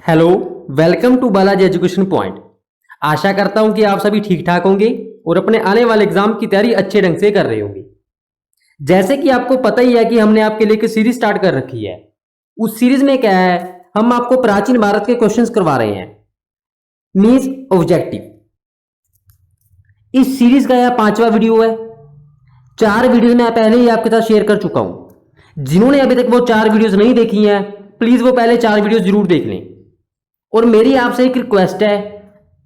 Hello, welcome to Balaji education point. आशा करता हूं कि आप सभी ठीक ठाक होंगे और अपने आने वाले एग्जाम की तैयारी अच्छे ढंग से कर रहे होंगे। जैसे कि आपको पता ही है कि हमने आपके लिए एक सीरीज स्टार्ट कर रखी है। उस सीरीज में क्या है, हम आपको प्राचीन भारत के क्वेश्चंस करवा रहे हैं, मींस ऑब्जेक्टिव। इस सीरीज का यह 5वां वीडियो है। 4 वीडियो मैं पहले ही आपके साथ शेयर कर चुका हूं। जिन्होंने अभी तक वो 4 वीडियोस नहीं देखी हैं, प्लीज वो पहले 4 वीडियोस जरूर देख लें। और मेरी आपसे एक रिक्वेस्ट है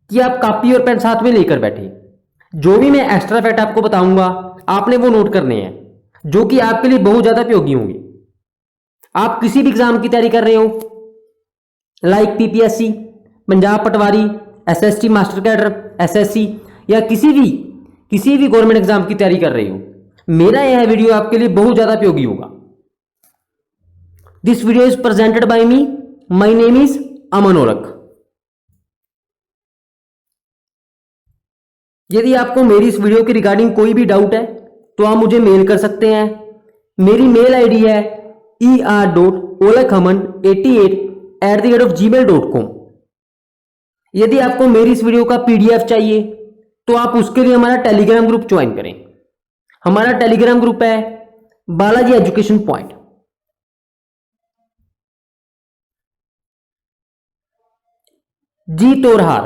कि आप कॉपी और पेन साथ में लेकर बैठे। जो भी मैं एक्स्ट्रा फैक्ट आपको बताऊंगा, आपने वो नोट करने हैं, जो कि आपके लिए बहुत ज्यादा उपयोगी होंगे। आप किसी भी एग्जाम की तैयारी कर रहे हो, लाइक पीपीएससी, पंजाब पटवारी, एसएसटी मास्टर कैडर, एसएससी, या किसी भी गवर्नमेंट एग्जाम की तैयारी कर रहे हो, मेरा यह वीडियो आपके लिए बहुत ज्यादा उपयोगी होगा। This video is presented by me. My name is Aman Aulakh. यदि आपको मेरी इस वीडियो के रिगार्डिंग कोई भी डाउट है तो आप मुझे मेल कर सकते हैं। मेरी मेल आईडी है er.olakhaman88@gmail.com। यदि आपको मेरी इस वीडियो का पीडीएफ चाहिए तो आप उसके लिए हमारा टेलीग्राम ग्रुप ज्वाइन करें। हमारा टेलीग्राम ग्रुप है बालाजी एजुकेशन पॉइंट। जीत और हार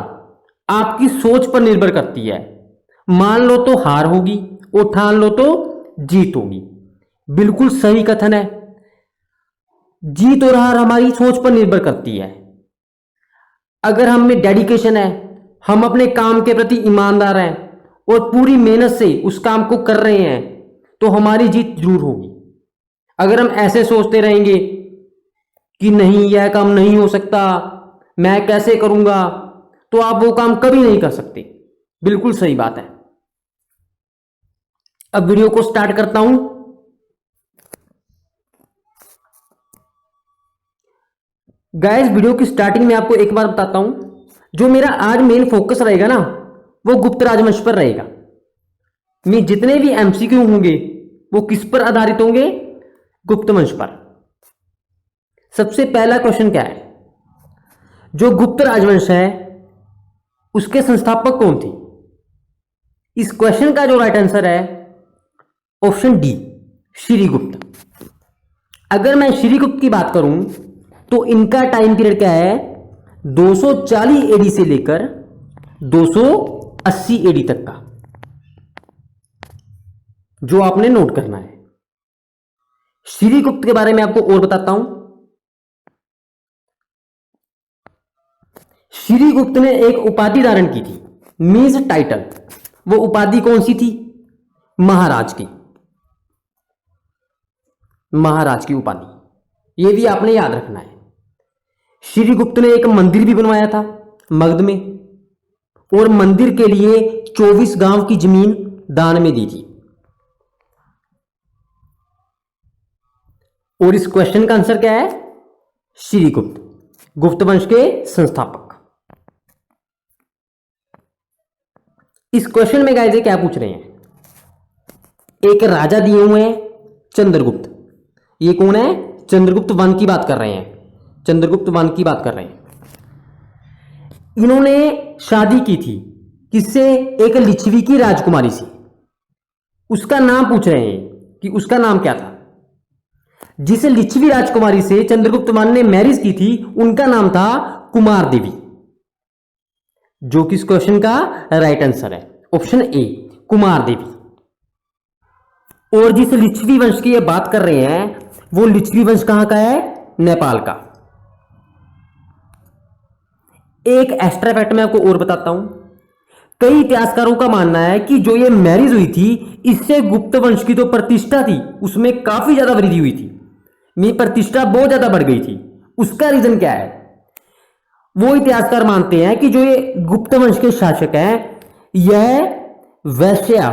आपकी सोच पर निर्भर करती है। मान लो तो हार होगी और ठान लो तो जीत होगी। बिल्कुल सही कथन है। जीत और हार हमारी सोच पर निर्भर करती है। अगर हम में डेडिकेशन है, हम अपने काम के प्रति ईमानदार हैं और पूरी मेहनत से उस काम को कर रहे हैं, तो हमारी जीत जरूर होगी। अगर हम ऐसे सोचते रहेंगे कि नहीं, यह काम नहीं हो सकता, मैं कैसे करूंगा, तो आप वो काम कभी नहीं कर सकते। बिल्कुल सही बात है। अब वीडियो को स्टार्ट करता हूं। गाइस, वीडियो की स्टार्टिंग में आपको एक बार बताता हूं, जो मेरा आज मेन फोकस रहेगा ना, वो गुप्त राजवंश पर रहेगा। मैं जितने भी एमसीक्यू होंगे वो किस पर आधारित होंगे? गुप्त वंश पर। सबसे पहला क्वेश्चन क्या है? जो गुप्त राजवंश है उसके संस्थापक कौन थे? इस क्वेश्चन का जो राइट आंसर है ऑप्शन डी, श्रीगुप्त। अगर मैं श्रीगुप्त की बात करूं तो इनका टाइम पीरियड क्या है? 240 एडी से लेकर 280 एडी तक का, जो आपने नोट करना है। श्रीगुप्त के बारे में आपको और बताता हूं। श्रीगुप्त ने एक उपाधि धारण की थी, मीन्स टाइटल। वो उपाधि कौन सी थी? महाराज की। महाराज की उपाधि, यह भी आपने याद रखना है। श्रीगुप्त ने एक मंदिर भी बनवाया था मगध में, और मंदिर के लिए 24 गांव की जमीन दान में दी थी। और इस क्वेश्चन का आंसर क्या है? श्रीगुप्त, गुप्त वंश के संस्थापक। इस क्वेश्चन में गाइस क्या पूछ रहे हैं? एक राजा दिए हुए हैं, चंद्रगुप्त। ये कौन है? चंद्रगुप्त वन की बात कर रहे हैं। चंद्रगुप्त वन की बात कर रहे हैं। इन्होंने शादी की थी किससे? एक लिच्छवी की राजकुमारी से। उसका नाम पूछ रहे हैं कि उसका नाम क्या था। जिस लिच्छवी राजकुमारी से चंद्रगुप्त वन ने मैरिज की थी, उनका नाम था कुमार देवी, जो कि इस क्वेश्चन का राइट आंसर है ऑप्शन ए, कुमार देवी। और जिस लिच्छवी वंश की ये बात कर रहे हैं, वो लिच्छवी वंश कहां का है? नेपाल का। एक एक्स्ट्रा फैक्ट मैं आपको और बताता हूं। कई इतिहासकारों का मानना है कि जो ये मैरिज हुई थी, इससे गुप्त वंश की जो प्रतिष्ठा थी उसमें काफी ज्यादा वृद्धि हुई थी। प्रतिष्ठा बहुत ज्यादा बढ़ गई थी। उसका रीजन क्या है? वो इतिहासकार मानते हैं कि जो ये गुप्त वंश के शासक हैं, यह वैश्या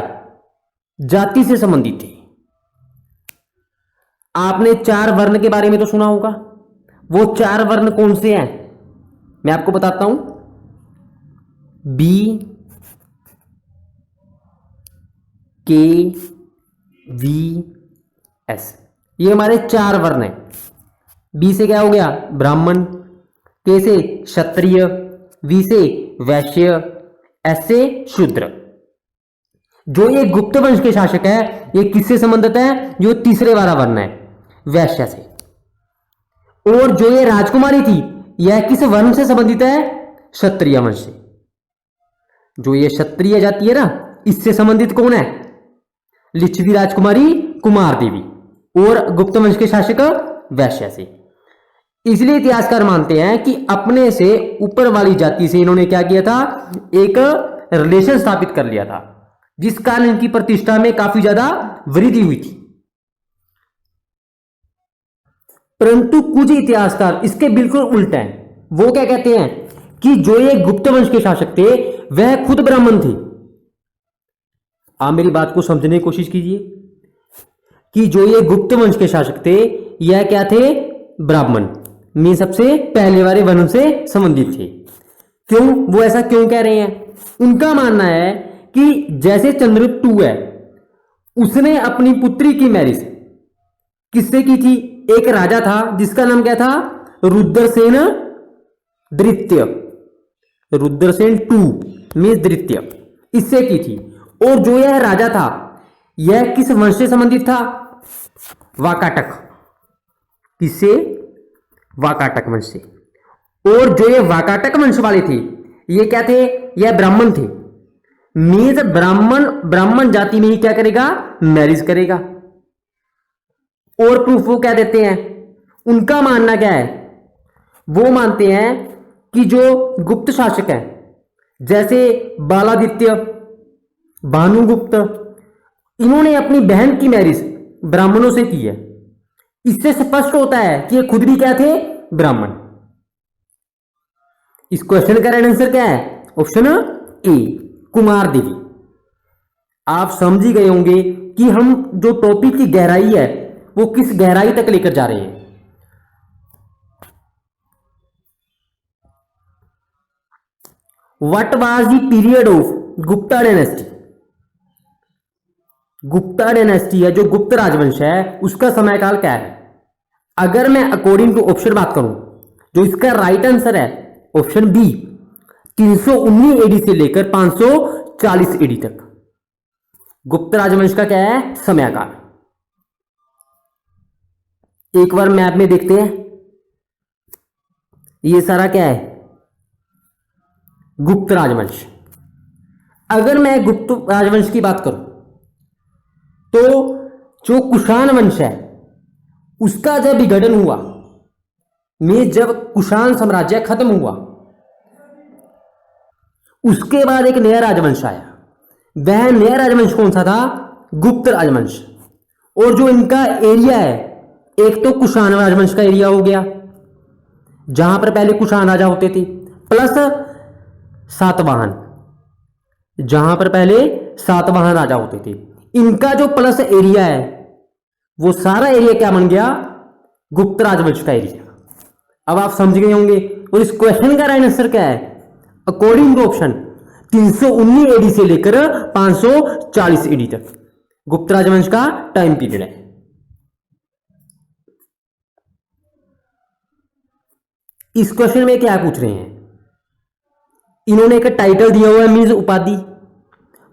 जाति से संबंधित थे। आपने 4 वर्ण के बारे में तो सुना होगा। वो 4 वर्ण कौन से हैं? मैं आपको बताता हूं। बी, के, वी, एस, ये हमारे 4 वर्ण हैं। बी से क्या हो गया? ब्राह्मण। के से क्षत्रिय, वी से वैश्य, एस से शूद्र। जो ये गुप्त वंश के शासक है ये किससे संबंधित है? जो तीसरे वाला वर्ण है वैश्य से। और जो ये राजकुमारी थी यह किस वर्ण से संबंधित है? क्षत्रिय वंश से। जो ये क्षत्रिय जाति है ना इससे संबंधित कौन है? लिच्छवी राजकुमारी कुमार देवी। और गुप्त वंश के शासक वैश्य से। इसलिए इतिहासकार मानते हैं कि अपने से ऊपर वाली जाति से इन्होंने क्या किया था? एक रिलेशन स्थापित कर लिया था, जिस कारण इनकी प्रतिष्ठा में काफी ज्यादा वृद्धि हुई थी। परंतु कुछ इतिहासकार इसके बिल्कुल उल्टा हैं। वो क्या कहते हैं कि जो ये गुप्त वंश के शासक थे वह खुद ब्राह्मण थे। आप मेरी बात को समझने की कोशिश कीजिए कि जो ये गुप्त वंश के शासक थे यह क्या थे? ब्राह्मण में सबसे पहले वाले वर्ण से संबंधित थे। क्यों? वो ऐसा क्यों कह रहे हैं? उनका मानना है कि जैसे चंद्रगुप्त II है उसने अपनी पुत्री की मैरिज किससे की थी? एक राजा था जिसका नाम क्या था? रुद्रसेन द्वितीय, रुद्रसेन II में द्वितीय, इससे की थी। और जो यह राजा था यह किस वंश से संबंधित था? वाकाटक। किससे? वाकाटक वंश से। और जो ये वाकाटक वंश वाले थे ये क्या थे? यह ब्राह्मण थे। मीन्स ब्राह्मण जाति में ही क्या करेगा? मैरिज करेगा। और प्रूफ वो क्या देते हैं? उनका मानना क्या है? वो मानते हैं कि जो गुप्त शासक है जैसे बालादित्य, भानुगुप्त, इन्होंने अपनी बहन की मैरिज ब्राह्मणों से की है। इससे स्पष्ट होता है कि ये खुद भी क्या थे? ब्राह्मण। इस क्वेश्चन का राइट आंसर क्या है? ऑप्शन ए, कुमार देवी। आप समझ ही गए होंगे कि हम जो टॉपिक की गहराई है वो किस गहराई तक लेकर जा रहे हैं। What was the period of Gupta dynasty? Gupta dynasty है जो गुप्त राजवंश है उसका समयकाल क्या है? अगर मैं अकॉर्डिंग टू ऑप्शन बात करूं जो इसका राइट आंसर है ऑप्शन बी, 319 एडी से लेकर 540 एडी तक गुप्त राजवंश का क्या है? समयकाल। एक बार मैप में देखते हैं। ये सारा क्या है? गुप्त राजवंश। अगर मैं गुप्त राजवंश की बात करूं तो जो कुषाण वंश है उसका जब विघटन हुआ में जब कुषाण साम्राज्य खत्म हुआ उसके बाद एक नया राजवंश आया। वह नया राजवंश कौन सा था? गुप्त राजवंश। और जो इनका एरिया है एक तो कुषाण राजवंश का एरिया हो गया जहां पर पहले कुषाण राजा होते थे, प्लस सातवाहन जहां पर पहले सातवाहन राजा होते थे। इनका जो प्लस एरिया है वो सारा एरिया क्या बन गया? गुप्त राजवंश का एरिया। अब आप समझ गए होंगे। और इस क्वेश्चन का राइट आंसर क्या है? अकॉर्डिंग टू ऑप्शन 319 एडी से लेकर 540 एडी तक गुप्त राजवंश का टाइम पीरियड है। इस क्वेश्चन में क्या पूछ रहे हैं? इन्होंने एक टाइटल दिया हुआ है मीन्स उपाधि,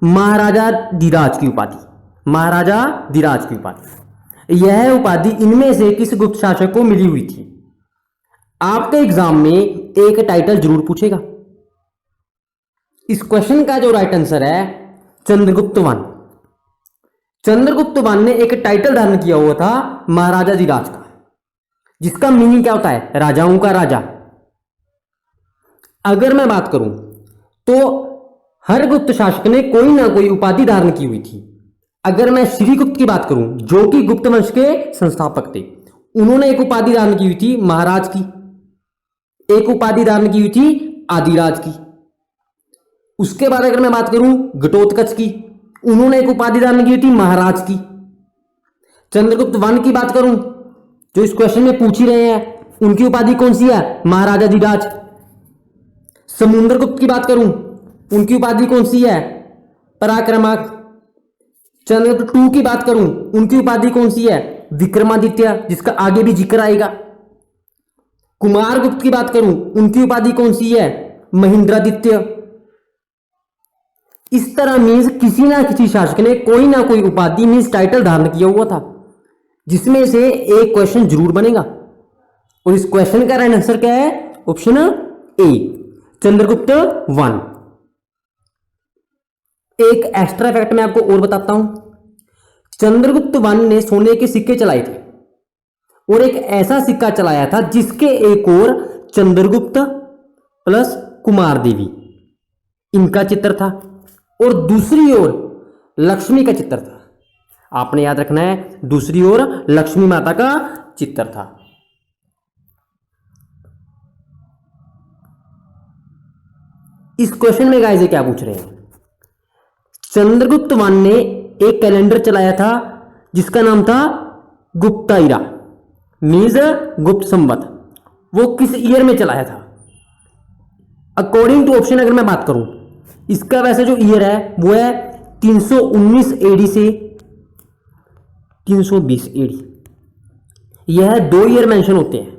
महाराजा धीराज की उपाधि, महाराजा धीराज की उपाधि। यह उपाधि इनमें से किस गुप्त शासक को मिली हुई थी? आपके एग्जाम में एक टाइटल जरूर पूछेगा। इस क्वेश्चन का जो राइट आंसर है चंद्रगुप्त वन। चंद्रगुप्त वन ने एक टाइटल धारण किया हुआ था महाराजा धीराज का, जिसका मीनिंग क्या होता है? राजाओं का राजा। अगर मैं बात करूं तो हर गुप्त शासक ने कोई ना कोई उपाधि धारण की हुई थी। अगर मैं श्रीगुप्त की बात करूं जो कि गुप्त वंश के संस्थापक थे, उन्होंने एक उपाधि धारण की हुई थी महाराज की, एक उपाधि धारण की हुई थी आदिराज की। उसके बाद अगर मैं बात करूं घटोत्कच की, उन्होंने एक उपाधि धारण की हुई थी महाराज की। चंद्रगुप्त वन की बात करूं जो इस क्वेश्चन में पूछ ही रहे हैं, उनकी उपाधि कौन सी है? महाराजा धीराज। समुद्रगुप्त की बात करूं उनकी उपाधि कौन सी है? पराक्रमाक। चंद्रगुप्त II की बात करूं उनकी उपाधि कौन सी है? विक्रमादित्य, जिसका आगे भी जिक्र आएगा। कुमार गुप्त की बात करूं, उनकी उपाधि कौन सी है? महेंद्रादित्य। इस तरह मीन्स किसी ना किसी शासक ने कोई ना कोई उपाधि मीन्स टाइटल धारण किया हुआ था, जिसमें से एक क्वेश्चन जरूर बनेगा। और इस क्वेश्चन का राइट आंसर क्या है? Option A, Chandragupta one. एक एक्स्ट्रा फैक्ट मैं आपको और बताता हूं। चंद्रगुप्त वन ने सोने के सिक्के चलाए थे और एक ऐसा सिक्का चलाया था जिसके एक ओर चंद्रगुप्त प्लस कुमार देवी इनका चित्र था और दूसरी ओर लक्ष्मी का चित्र था। आपने याद रखना है, दूसरी ओर लक्ष्मी माता का चित्र था। इस क्वेश्चन में गाइस क्या पूछ रहे हैं? चंद्रगुप्त वन ने एक कैलेंडर चलाया था जिसका नाम था गुप्ताइरा मीन्स गुप्त संवत। वो किस ईयर में चलाया था? अकॉर्डिंग टू ऑप्शन अगर मैं बात करूं, इसका वैसे जो ईयर है वो है 319 एडी से 320 एडी। यह 2 ईयर मेंशन होते हैं।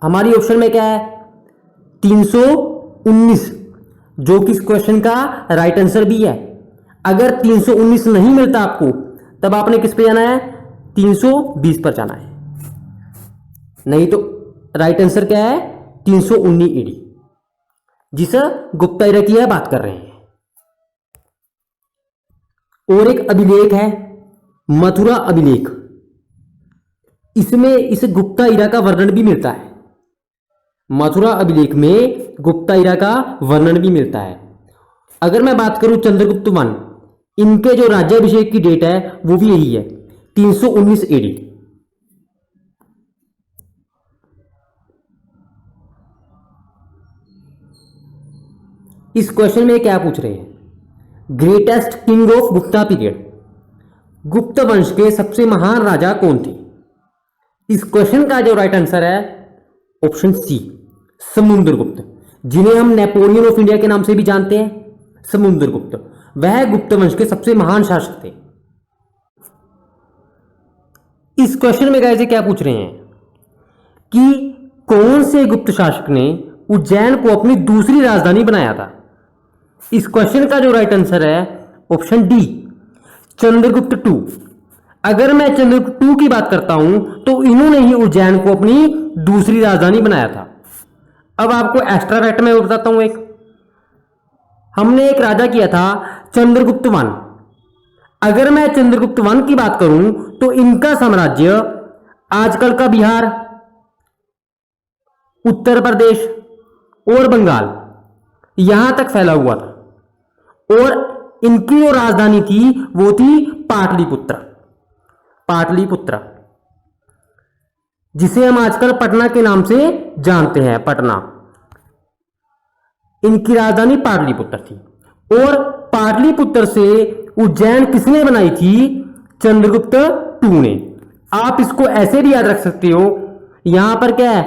हमारी ऑप्शन में क्या है? 319, जो कि इस क्वेश्चन का राइट आंसर भी है। अगर 319 नहीं मिलता आपको, तब आपने किस पे जाना है? 320 पर जाना है। नहीं तो राइट आंसर क्या है? 319 एडी, जिस गुप्ता इरा की है बात कर रहे हैं। और एक अभिलेख है मथुरा अभिलेख, इसमें इस गुप्ता इरा का वर्णन भी मिलता है। मथुरा अभिलेख में गुप्ता इरा का वर्णन भी मिलता है। अगर मैं बात करूं चंद्रगुप्त वन, इनके जो राज्याभिषेक की डेट है वो भी यही है 319 एडी। इस क्वेश्चन में क्या पूछ रहे हैं? Greatest king of Gupta period, गुप्त वंश के सबसे महान राजा कौन थे? इस क्वेश्चन का जो राइट आंसर है ऑप्शन सी, समुद्रगुप्त, जिन्हें हम नेपोलियन ऑफ इंडिया के नाम से भी जानते हैं। समुद्रगुप्त वह गुप्त वंश के सबसे महान शासक थे। इस क्वेश्चन में गाइस क्या पूछ रहे हैं कि कौन से गुप्त शासक ने उज्जैन को अपनी दूसरी राजधानी बनाया था? इस क्वेश्चन का जो राइट आंसर है ऑप्शन डी, चंद्रगुप्त टू। अगर मैं चंद्रगुप्त टू की बात करता हूं तो इन्होंने ही उज्जैन को अपनी दूसरी राजधानी बनाया था। अब आपको एक्स्ट्रा फैक्ट में बताता हूं। एक हमने एक राजा किया था चंद्रगुप्त वन। अगर मैं चंद्रगुप्त वन की बात करूं तो इनका साम्राज्य आजकल का बिहार, उत्तर प्रदेश और बंगाल यहां तक फैला हुआ था। और इनकी जो राजधानी थी वो थी पाटलिपुत्र। पाटलिपुत्र, जिसे हम आजकल पटना के नाम से जानते हैं, पटना। इनकी राजधानी पाटलिपुत्र थी। और पाटलिपुत्र से उज्जैन किसने बनाई थी? चंद्रगुप्त टू ने। आप इसको ऐसे भी याद रख सकते हो, यहां पर क्या है?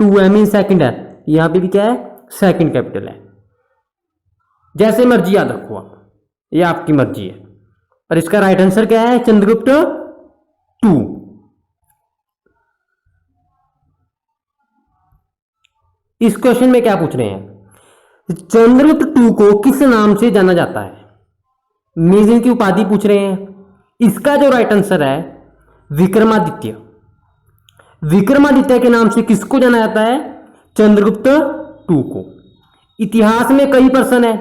टू है मीन सेकंड है, यहां पे भी क्या है? सेकंड कैपिटल है। जैसे मर्जी याद रखो आप, ये आपकी मर्जी है। और इसका राइट आंसर क्या है? चंद्रगुप्त टू। इस क्वेश्चन में क्या पूछ रहे हैं? चंद्रगुप्त टू को किस नाम से जाना जाता है? मीन्स इनकी उपाधि पूछ रहे हैं। इसका जो राइट आंसर है विक्रमादित्य। विक्रमादित्य के नाम से किसको जाना जाता है? चंद्रगुप्त टू को। इतिहास में कई पर्सन है,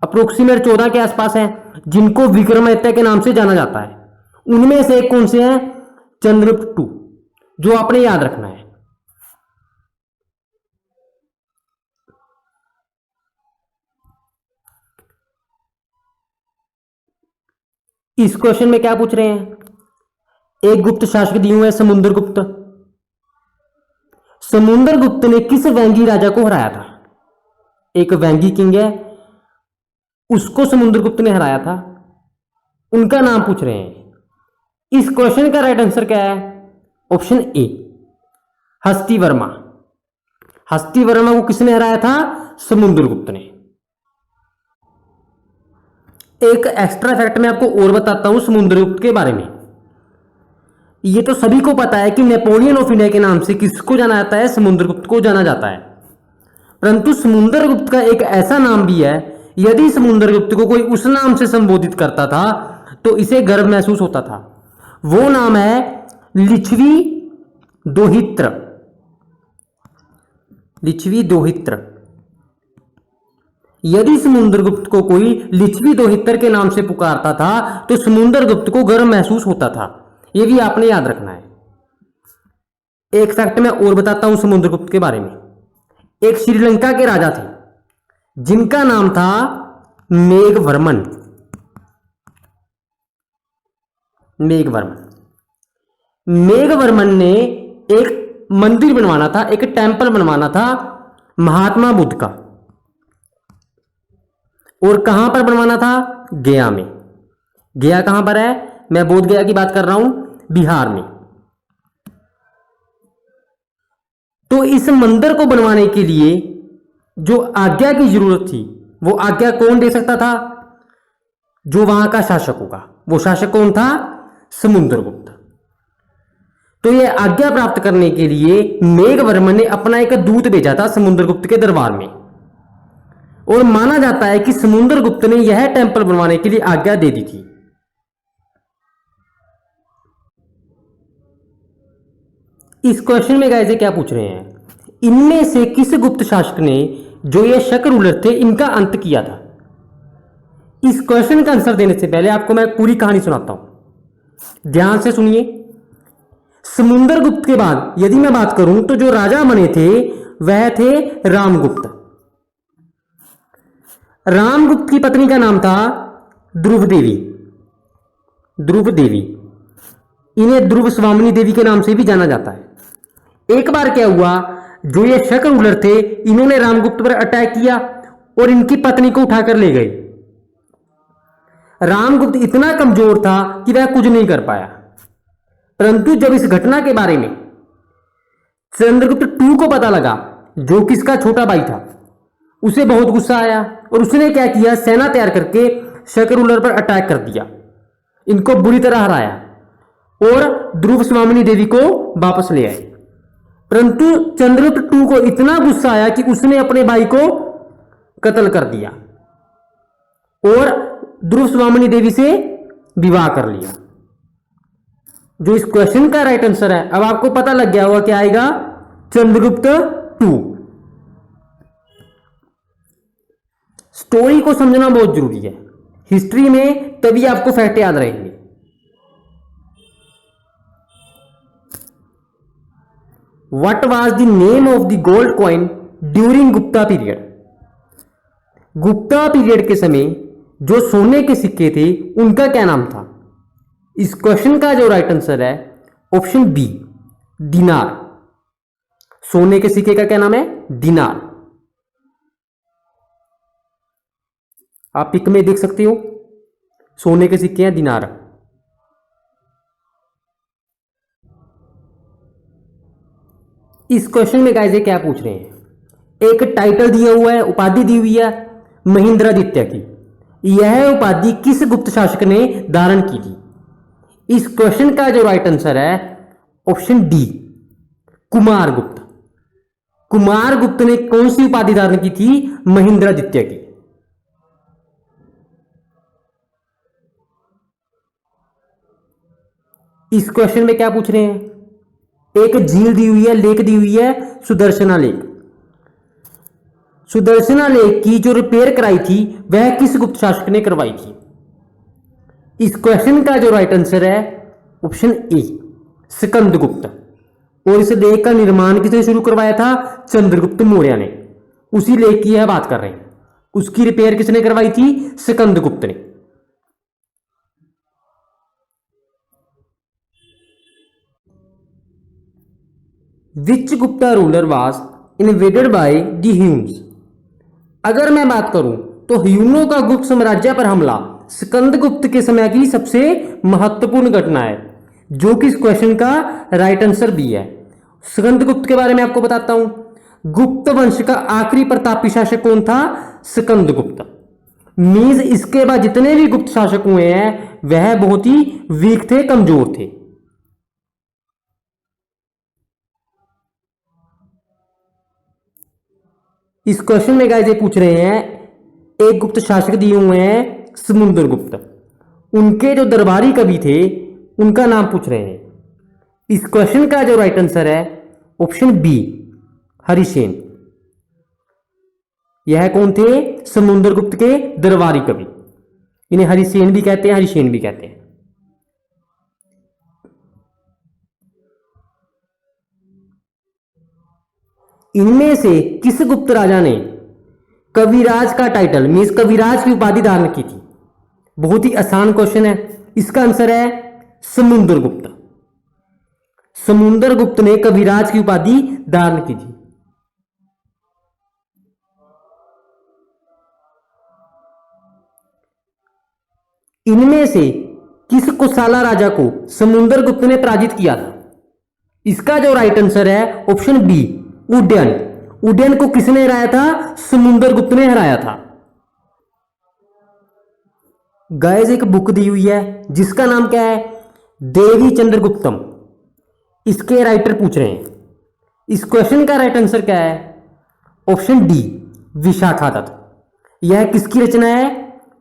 अप्रोक्सीमेट 14 के आसपास हैं, जिनको विक्रमादित्य के नाम से जाना जाता है। उनमें से कौन से हैं? चंद्रगुप्त टू, जो आपने याद रखना है। इस क्वेश्चन में क्या पूछ रहे हैं? एक गुप्त शासक दिए हुए है समुद्रगुप्त। समुद्रगुप्त ने किस वेंगी राजा को हराया था? एक वेंगी किंग है, उसको समुद्रगुप्त ने हराया था। उनका नाम पूछ रहे हैं। इस क्वेश्चन का राइट आंसर क्या है? ऑप्शन ए, हस्तिवर्मा। हस्तिवर्मा को किसने हराया था? समुद्रगुप्त ने। एक एक्स्ट्रा फैक्ट मैं आपको और बताता हूं समुद्रगुप्त के बारे में। ये तो सभी को पता है कि नेपोलियन ऑफ इंडिया के नाम से किसको जाना जाता है, समुद्रगुप्त को जाना जाता है। परंतु समुद्रगुप्त का एक ऐसा नाम भी है, यदि समुद्रगुप्त को कोई उस नाम से संबोधित करता था तो इसे गर्व महसूस होता था। वो नाम है लिच्छवी दोहित्र। लिच्छवी दोहित्र। यदि समुद्रगुप्त को कोई लिच्छवी दोहित्र के नाम से पुकारता था तो समुद्रगुप्त को गर्व महसूस होता था। यह भी आपने याद रखना है। एक फैक्ट मैं और बताता हूं समुद्रगुप्त के बारे में। एक श्रीलंका के राजा थे जिनका नाम था मेघवर्मन। मेघवर्मन ने एक मंदिर बनवाना था, एक टेंपल बनवाना था महात्मा बुद्ध का। और कहां पर बनवाना था? गया में। गया कहां पर है? मैं बोध गया की बात कर रहा हूं, बिहार में। तो इस मंदिर को बनवाने के लिए जो आज्ञा की जरूरत थी, वो आज्ञा कौन दे सकता था? जो वहां का शासक होगा। वो शासक कौन था? समुद्रगुप्त। तो यह आज्ञा प्राप्त करने के लिए मेघवर्मन ने अपना एक दूत भेजा था समुद्रगुप्त के दरबार में। और माना जाता है कि समुद्रगुप्त ने यह टेंपल बनवाने के लिए आज्ञा दे दी थी। इस क्वेश्चन में गाइस क्या पूछ रहे हैं, इनमें से किस गुप्त शासक ने, जो ये शक रूलर थे, इनका अंत किया था? इस क्वेश्चन का आंसर देने से पहले आपको मैं पूरी कहानी सुनाता हूं, ध्यान से सुनिए। समुद्रगुप्त के बाद यदि मैं बात करूं तो जो राजा बने थे वह थे रामगुप्त। रामगुप्त की पत्नी का नाम था ध्रुव देवी। ध्रुव देवी, इन्हें ध्रुव स्वामिनी देवी के नाम से भी जाना जाता है। एक बार क्या हुआ, जो ये शक रूलर थे इन्होंने रामगुप्त पर अटैक किया और इनकी पत्नी को उठाकर ले गए। रामगुप्त इतना कमजोर था कि वह कुछ नहीं कर पाया। परंतु जब इस घटना के बारे में चंद्रगुप्त टू को पता लगा, जो कि इसका छोटा भाई था, उसे बहुत गुस्सा आया और उसने क्या किया, सेना तैयार करके शक रूलर पर अटैक कर दिया, इनको बुरी तरह हराया और ध्रुव स्वामिनी देवी को वापस ले आए। परंतु चंद्रगुप्त टू को इतना गुस्सा आया कि उसने अपने भाई को कत्ल कर दिया और ध्रुव स्वामिनी देवी से विवाह कर लिया। जो इस क्वेश्चन का राइट आंसर है, अब आपको पता लग गया होगा क्या आएगा, चंद्रगुप्त टू। स्टोरी को समझना बहुत जरूरी है हिस्ट्री में, तभी आपको फैक्ट याद रहेंगे। What was the name of the gold coin during Gupta period? Gupta period के समय जो सोने के सिक्के थे उनका क्या नाम था? इस क्वेश्चन का जो राइट आंसर है ऑप्शन बी, दिनार। सोने के सिक्के का क्या नाम है? दिनार। आप पिक में देख सकते हो, सोने के सिक्के हैं दिनार। इस क्वेश्चन में गाइस क्या पूछ रहे हैं, एक टाइटल दिया हुआ है, उपाधि दी हुई है महेंद्रादित्य की। यह उपाधि किस गुप्त शासक ने धारण की थी? इस क्वेश्चन का जो राइट आंसर है ऑप्शन डी, कुमारगुप्त। कुमारगुप्त ने कौन सी उपाधि धारण की थी? महेंद्रादित्य की। इस क्वेश्चन में क्या पूछ रहे हैं, एक झील दी हुई है, लेक दी हुई है, सुदर्शना लेक। सुदर्शना लेक की जो रिपेयर कराई थी वह किस गुप्त शासक ने करवाई थी? इस क्वेश्चन का जो राइट आंसर है ऑप्शन ए, स्कंदगुप्त। और इस लेक का निर्माण किसने शुरू करवाया था? चंद्रगुप्त मौर्य ने। उसी लेक की यह बात कर रहे हैं, उसकी रिपेयर किसने करवाई थी? स्कंदगुप्त ने। Which Gupta ruler was invaded by the Huns? अगर मैं बात करूं तो ह्यूनों का गुप्त साम्राज्य पर हमला स्कंदगुप्त के समय की सबसे महत्वपूर्ण घटना है, जो कि इस क्वेश्चन का राइट आंसर भी है। स्कंदगुप्त के बारे में आपको बताता हूं। गुप्त वंश का आखिरी प्रतापी शासक कौन था? स्कंदगुप्त। मींस इसके बाद जितने भी गुप्त शासक हुए हैं वह बहुत ही वीक थे, कमजोर थे। इस क्वेश्चन में गाइस ये पूछ रहे हैं, एक गुप्त शासक दिए हुए हैं समुद्रगुप्त, उनके जो दरबारी कवि थे उनका नाम पूछ रहे हैं। इस क्वेश्चन का जो राइट आंसर है ऑप्शन बी, हरिसेन। यह कौन थे? समुद्रगुप्त के दरबारी कवि। इन्हें हरिसेन भी कहते हैं, हरिसेन भी कहते हैं। इनमें से किस गुप्त राजा ने कविराज का टाइटल मींस कविराज की उपाधि धारण की थी? बहुत ही आसान क्वेश्चन है। इसका आंसर है समुद्रगुप्त। समुद्रगुप्त ने कविराज की उपाधि धारण की थी। इनमें से किस कुशाला राजा को समुद्रगुप्त ने पराजित किया था? इसका जो राइट आंसर है ऑप्शन बी, उड्डयन। उड्डयन को किसने हराया था? समुद्रगुप्त ने हराया था। गाइस एक बुक दी हुई है जिसका नाम क्या है? देवी चंद्रगुप्तम। इसके राइटर पूछ रहे हैं। इस क्वेश्चन का राइट आंसर क्या है? Option D, Vishakhadatta. यह किसकी रचना है?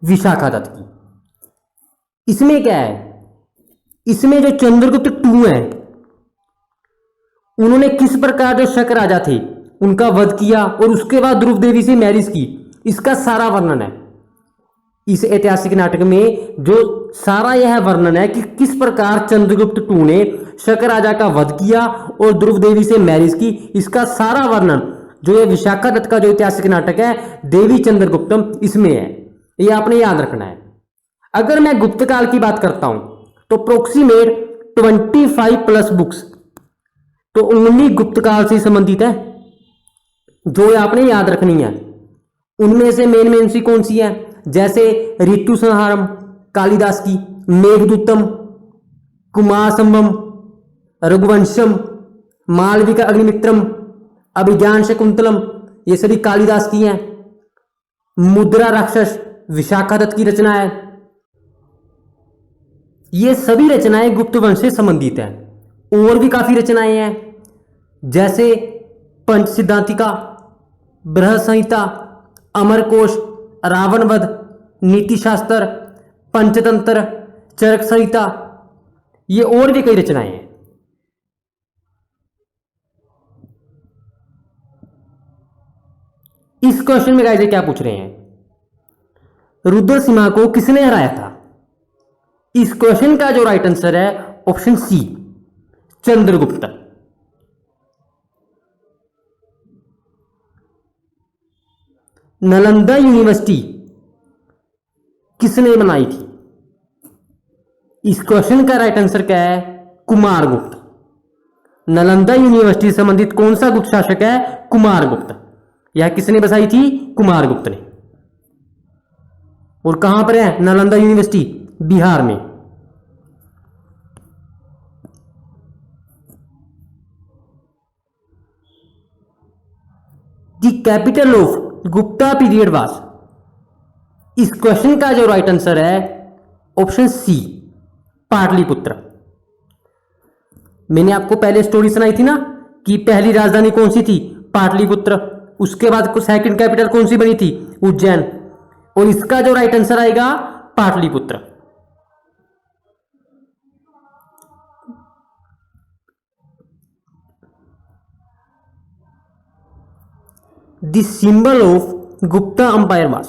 विशाखादत्त की। इसमें क्या है? इसमें जो चंद्रगुप्त टू है उन्होंने किस प्रकार जो शक राजा थे उनका वध किया और उसके बाद ध्रुव देवी से मैरिज की, इसका सारा वर्णन है इस ऐतिहासिक नाटक में। जो सारा यह वर्णन है कि किस प्रकार चंद्रगुप्त टू ने शक राजा का वध किया और ध्रुव देवी से मैरिज की, इसका सारा वर्णन जो ये विशाखादत्त का जो ऐतिहासिक नाटक है देवी चंद्रगुप्तम, इसमें है। ये आपने याद रखना है। अगर मैं गुप्त काल की बात करता हूं तो अप्रोक्सीमेट 25+ बुक्स तो ओनली गुप्त काल से संबंधित है, जो आपने याद रखनी है। उनमें से मेन सी कौन सी है? जैसे ऋतु संहारम कालिदास की, मेघदूतम, कुमार संभवम, रघुवंशम, मालविका अग्निमित्रम, अभिज्ञान शकुंतलम, ये सभी कालिदास की हैं। मुद्रा राक्षस विशाखादत्त की रचना है। ये सभी रचनाएं गुप्त वंश से संबंधित हैं। और भी काफी रचनाएं हैं जैसे पंच सिद्धांतिका, बृहद संहिता, अमरकोश, रावणवध, नीतिशास्त्र, पंचतंत्र, चरक संहिता, ये और भी कई रचनाएं हैं। इस क्वेश्चन में गाइस क्या पूछ रहे हैं? रुद्रसिम्हा को किसने हराया था? इस क्वेश्चन का जो राइट आंसर है option C, Chandragupta. Nalanda university किसने बनाई थी? इस क्वेश्चन का राइट आंसर क्या है? कुमारगुप्त। नालंदा यूनिवर्सिटी से संबंधित कौन सा गुप्त शासक है? कुमारगुप्त। यह किसने बसाई थी? कुमारगुप्त ने। और कहां पर है नालंदा यूनिवर्सिटी? बिहार में। The capital of Gupta period was. इस क्वेश्चन का जो राइट आंसर है ऑप्शन सी, पाटलिपुत्र। मैंने आपको पहले स्टोरी सुनाई थी ना कि पहली राजधानी कौन सी थी? पाटलिपुत्र। उसके बाद सेकंड कैपिटल कौन सी बनी थी? उज्जैन। और इसका जो राइट आंसर आएगा Pataliputra. The symbol of Gupta umpire was.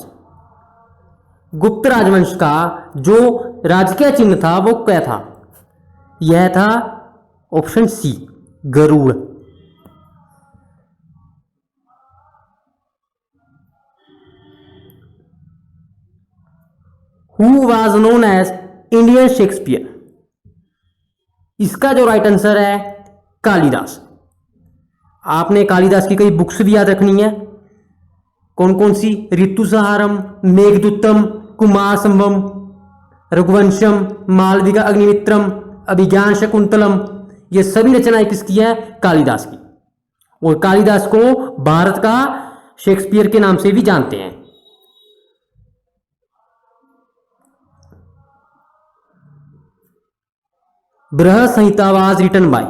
गुप्त राजवंश का जो राजकीय चिन्ह था वो क्या था? यह था option C, Garuda. Who was known as Indian Shakespeare. इसका जो राइट आंसर है कालिदास। आपने कालिदास की कई बुक्स भी याद रखनी है। कौन कौन सी? ऋतु संहारम, मेघदूतम, कुमार संभवम, रघुवंशम, मालविका अग्निमित्रम, अभिज्ञान शकुंतलम, ये सभी रचनाएं किसकी है? कालिदास की। और कालिदास को भारत का शेक्सपियर के नाम से भी जानते हैं। बृहद संहिता वाज रिटन बाय।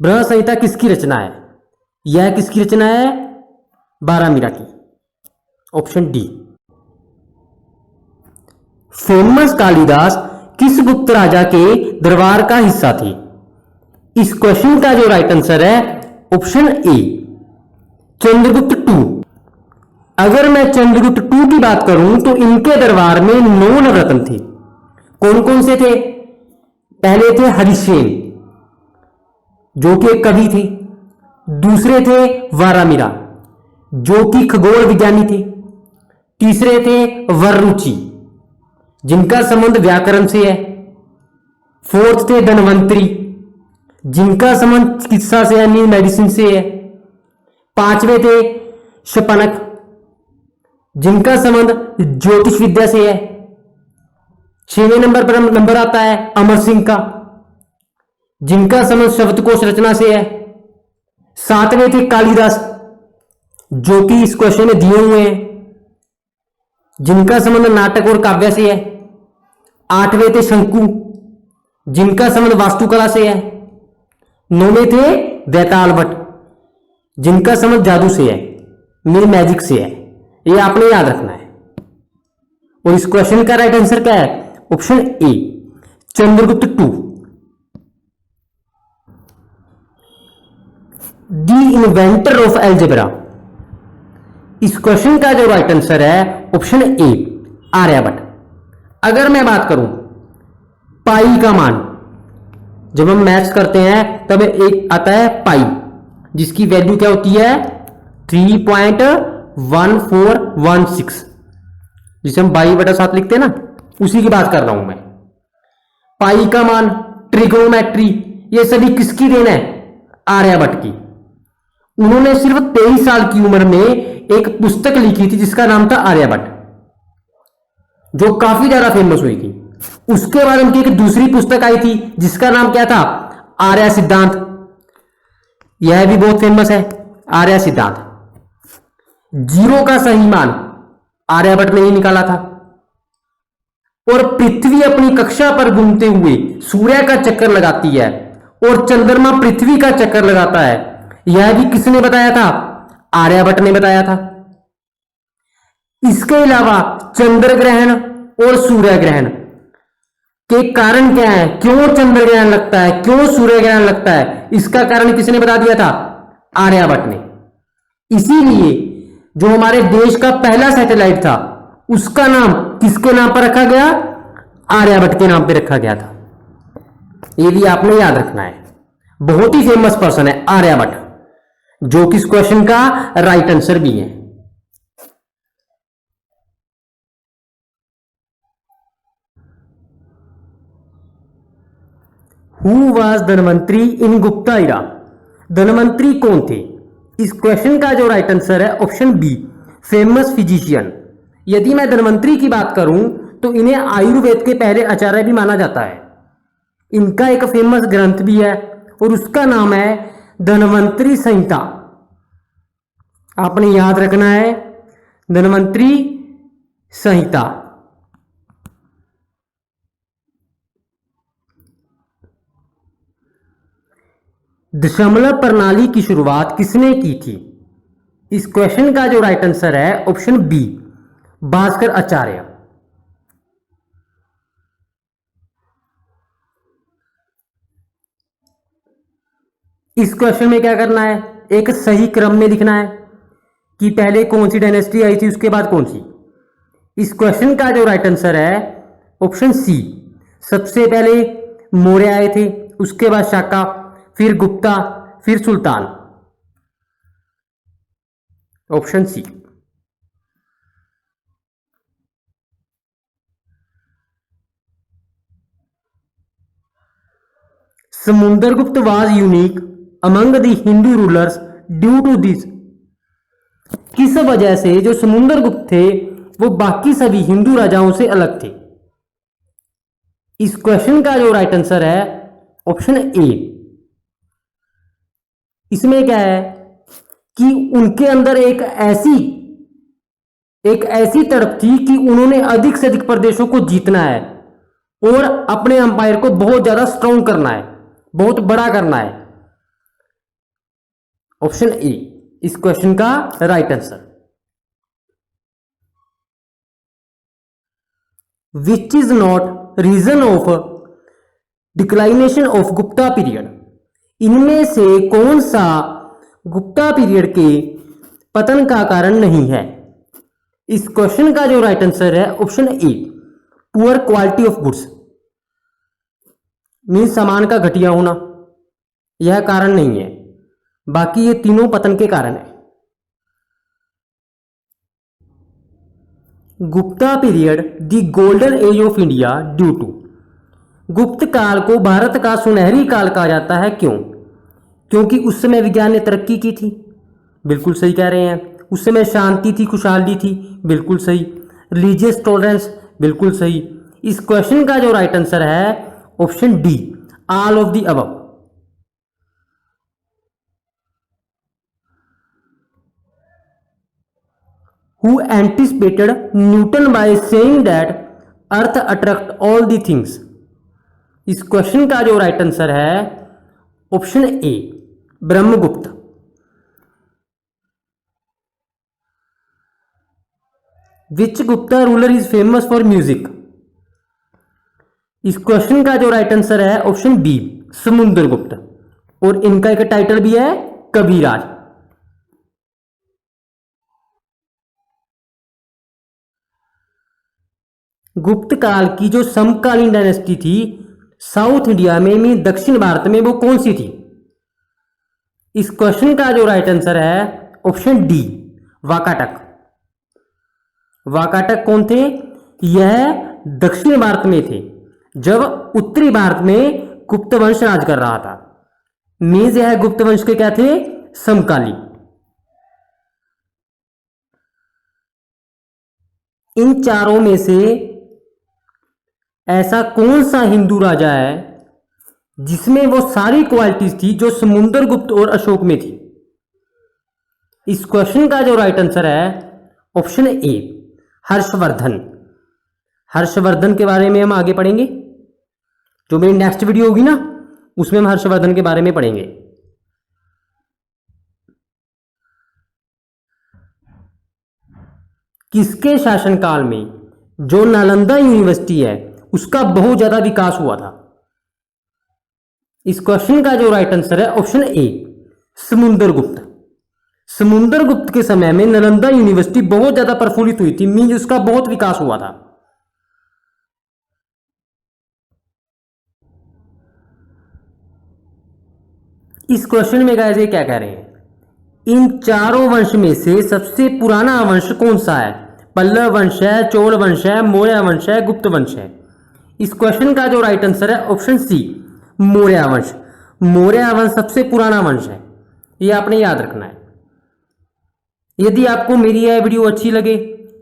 बृहद संहिता किसकी रचना है? यह किसकी रचना है? बारामीरा की। Option D. फेमस कालिदास किस गुप्त राजा के दरबार का हिस्सा थे? इस क्वेश्चन का जो राइट आंसर है ऑप्शन ए, चंद्रगुप्त टू। अगर मैं चंद्रगुप्त टू की बात करूं तो इनके दरबार में 9 नवरत्न थे। कौन कौन से थे? पहले थे हरिसेन, जो कि एक कवि थे। दूसरे थे वारामिरा, जो कि खगोल विज्ञानी थे। तीसरे थे वररुचि, जिनका संबंध व्याकरण से है। फोर्थ थे धनवंतरी, जिनका संबंध चिकित्सा से यानी मेडिसिन से है। पांचवे थे शपनक, जिनका संबंध ज्योतिष विद्या से है। 6वें नंबर पर नंबर आता है अमर सिंह का, जिनका संबंध शब्दकोश रचना से है। 7वें थे कालिदास, जो कि इस क्वेश्चन में दिए हुए हैं, जिनका संबंध नाटक और काव्य से है। 8वें थे शंकु, जिनका संबंध वास्तुकला से है। 9वें थे वैताल भट्ट, जिनका संबंध जादू से है, मेरे मैजिक से है। ये आपने याद रखना है। और इस क्वेश्चन का राइट आंसर क्या है? Option A, Chandragupta two. The inventor of algebra. इस क्वेश्चन का जो राइट आंसर है ऑप्शन ए, आर्यभट्ट। अगर मैं बात करूं पाई का मान, जब हम मैथ्स करते हैं तब एक आता है पाई, जिसकी वैल्यू क्या होती है? 3.1416, जिसे हम 22/7 लिखते हैं ना, उसी की बात कर रहा हूं मैं। पाई का मान, ट्रिगोनोमेट्री, ये सभी किसकी देन है? आर्यभट्ट की। उन्होंने सिर्फ 23 साल की उम्र में एक पुस्तक लिखी थी जिसका नाम था आर्यभट्ट, जो काफी ज्यादा फेमस हुई थी। उसके बाद उनकी एक दूसरी पुस्तक आई थी जिसका नाम क्या था? आर्य सिद्धांत। यह भी बहुत फेमस है, आर्य सिद्धांत। जीरो का सही मान आर्यभट्ट ने ही निकाला था। और पृथ्वी अपनी कक्षा पर घूमते हुए सूर्य का चक्कर लगाती है और चंद्रमा पृथ्वी का चक्कर लगाता है, यह भी किसने बताया था? आर्यभट्ट ने बताया था। इसके अलावा चंद्र ग्रहण और सूर्य ग्रहण के कारण क्या है? क्यों चंद्र ग्रहण लगता है, क्यों सूर्य ग्रहण लगता है, इसका कारण किसने बता दिया था? आर्यभट्ट ने। इसीलिए जो हमारे देश का पहला सैटेलाइट था उसका नाम किसके नाम पर रखा गया? आर्यभट्ट के नाम पर रखा गया था। यह भी आपने याद रखना है। बहुत ही फेमस पर्सन है आर्यभट्ट, जो कि इस क्वेश्चन का राइट आंसर भी है। हु वाज धनवंतरी इन गुप्ता इरा? धनवंतरी कौन थे? इस क्वेश्चन का जो राइट आंसर है ऑप्शन बी, फेमस फिजिशियन। यदि मैं धनवंतरी की बात करूं तो इन्हें आयुर्वेद के पहले आचार्य भी माना जाता है। इनका एक फेमस ग्रंथ भी है और उसका नाम है धनवंतरी संहिता। आपने याद रखना है, धनवंतरी संहिता। दशमलव प्रणाली की शुरुआत किसने की थी? इस क्वेश्चन का जो राइट आंसर है ऑप्शन बी, भास्कर आचार्य। इस क्वेश्चन में क्या करना है? एक सही क्रम में लिखना है कि पहले कौन सी डायनेस्टी आई थी, उसके बाद कौन सी। इस क्वेश्चन का जो राइट आंसर है ऑप्शन सी, सबसे पहले मौर्य आए थे, उसके बाद शाका, फिर गुप्ता, फिर सुल्तान। Option C. Samudragupta was unique among the Hindu rulers due to this. किस वजह से जो समुद्रगुप्त थे वो बाकी सभी हिंदू राजाओं से अलग थे? इस क्वेश्चन का जो राइट आंसर है ऑप्शन ए। इसमें क्या है कि उनके अंदर एक ऐसी तड़प थी कि उन्होंने अधिक से अधिक प्रदेशों को जीतना है और अपने अंपायर को बहुत ज्यादा स्ट्रॉन्ग करना है, बहुत बड़ा करना है। Option A. इस क्वेश्चन का right answer. Which is not reason of declination of Gupta period, इनमें से कौन सा गुप्ता पीरियड के पतन का कारण नहीं है। इस क्वेश्चन का जो राइट आंसर है option A, poor quality of goods, means सामान का घटिया होना, यह कारण नहीं है। बाकी ये तीनों पतन के कारण है। Gupta period the golden age of India due to, गुप्त काल को भारत का सुनहरी काल कहा जाता है, क्यों? क्योंकि उस समय विज्ञान ने तरक्की की थी, बिल्कुल सही कह रहे हैं। उस समय शांति थी, खुशहाली थी, बिल्कुल सही। रिलीजियस टॉलरेंस, बिल्कुल सही। इस क्वेश्चन का जो राइट आंसर है option D, all of the above. Who anticipated Newton by saying that Earth attract all the things? इस क्वेश्चन का जो राइट आंसर है option A, Brahmagupta. Which Gupta ruler is famous for music, इस question का जो right answer है option B, Samudragupta. और इनका एक टाइटल भी है कविराज। गुप्त काल की जो समकालीन डायनेस्टी थी साउथ इंडिया में दक्षिण भारत में, वो कौन सी थी? इस क्वेश्चन का जो राइट आंसर है ऑप्शन डी, वाकाटक। वाकाटक कौन थे? यह दक्षिण भारत में थे, जब उत्तरी भारत में गुप्त वंश राज कर रहा था। मीन्स यह गुप्त वंश के क्या थे? समकाली। इन चारों में से ऐसा कौन सा हिंदू राजा है जिसमें वो सारी क्वालिटीज थी जो समुद्रगुप्त और अशोक में थी? इस क्वेश्चन का जो राइट आंसर है ऑप्शन ए, हर्षवर्धन। हर्षवर्धन के बारे में हम आगे पढ़ेंगे, जो मेरी नेक्स्ट वीडियो होगी ना उसमें हम हर्षवर्धन के बारे में पढ़ेंगे। किसके शासनकाल में जो नालंदा यूनिवर्सिटी है उसका बहुत ज्यादा विकास हुआ था? इस क्वेश्चन का जो राइट आंसर है ऑप्शन ए, समुद्रगुप्त। समुद्रगुप्त के समय में नालंदा यूनिवर्सिटी बहुत ज्यादा प्रफुल्लित हुई थी, मींस उसका बहुत विकास हुआ था। इस क्वेश्चन में गाइस ये क्या कह रहे हैं, इन चारों वंश में से सबसे पुराना वंश कौन सा है? पल्लव वंश है, चोल वंश है, मौर्य वंश है, गुप्त वंश है? इस क्वेश्चन का जो राइट आंसर है ऑप्शन सी, मौर्य वंश। मौर्य वंश सबसे पुराना वंश है, ये आपने याद रखना है। यदि आपको मेरी यह वीडियो अच्छी लगे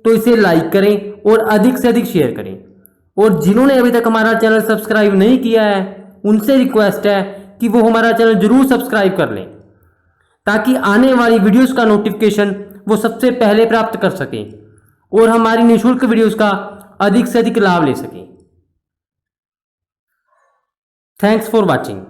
तो इसे लाइक करें और अधिक से अधिक शेयर करें। और जिन्होंने अभी तक हमारा चैनल सब्सक्राइब नहीं किया है उनसे रिक्वेस्ट है कि वो हमारा चैनल जरूर सब्सक्राइब कर लें, ताकि आने वाली वीडियोस का नोटिफिकेशन वो सबसे पहले प्राप्त कर सकें और हमारी निःशुल्क वीडियोस का अधिक से अधिक लाभ ले सकें। Thanks for watching.